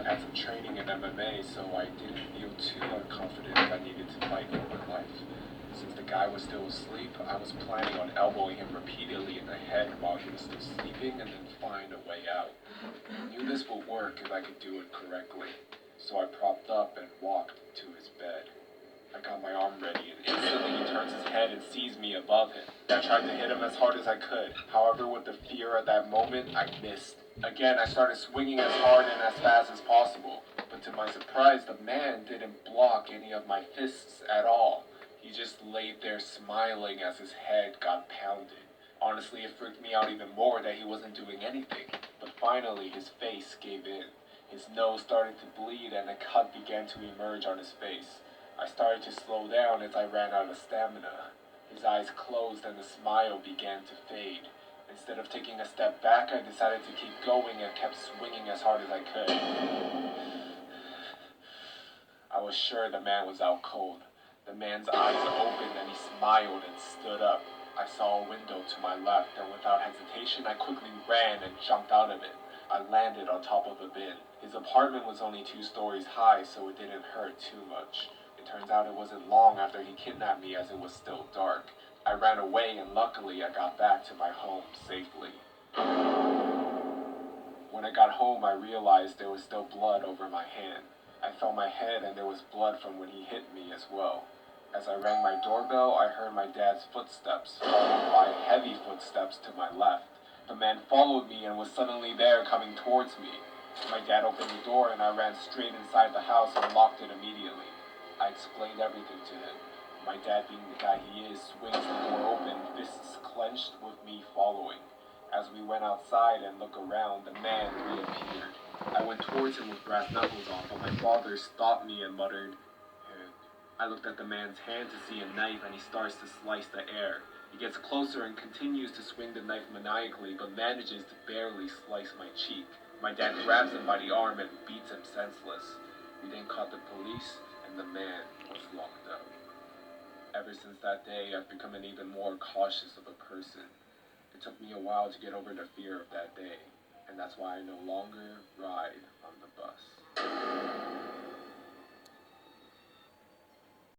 I've had some training in MMA, so I didn't feel too confident I needed to fight for my life. Since the guy was still asleep, I was planning on elbowing him repeatedly in the head while he was still sleeping and then find a way out. I knew this would work if I could do it correctly, so I propped up and walked to his bed. I got my arm ready, and instantly he turns his head and sees me above him. I tried to hit him as hard as I could. However, with the fear at that moment, I missed. Again, I started swinging as hard and as fast as possible. But to my surprise, the man didn't block any of my fists at all. He just laid there smiling as his head got pounded. Honestly, it freaked me out even more that he wasn't doing anything. But finally, his face gave in. His nose started to bleed and a cut began to emerge on his face. I started to slow down as I ran out of stamina. His eyes closed and the smile began to fade. Instead of taking a step back, I decided to keep going and kept swinging as hard as I could. I was sure the man was out cold. The man's eyes opened and he smiled and stood up. I saw a window to my left, and without hesitation, I quickly ran and jumped out of it. I landed on top of a bin. His apartment was only 2 stories high, so it didn't hurt too much. It turns out it wasn't long after he kidnapped me, as it was still dark. I ran away, and luckily I got back to my home safely. When I got home, I realized there was still blood over my hand. I felt my head, and there was blood from when he hit me as well. As I rang my doorbell, I heard my dad's footsteps, followed by heavy footsteps to my left. The man followed me and was suddenly there coming towards me. My dad opened the door, and I ran straight inside the house and locked it immediately. I explained everything to him. My dad, being the guy he is, swings the door open, fists clenched, with me following. As we went outside and looked around, the man reappeared. I went towards him with brass knuckles on, but my father stopped me and muttered, "Hand." I looked at the man's hand to see a knife, and he starts to slice the air. He gets closer and continues to swing the knife maniacally, but manages to barely slice my cheek. My dad grabs him by the arm and beats him senseless. We then caught the police, and the man was locked up. Ever since that day, I've become an even more cautious of a person. It took me a while to get over the fear of that day, and that's why I no longer ride on the bus.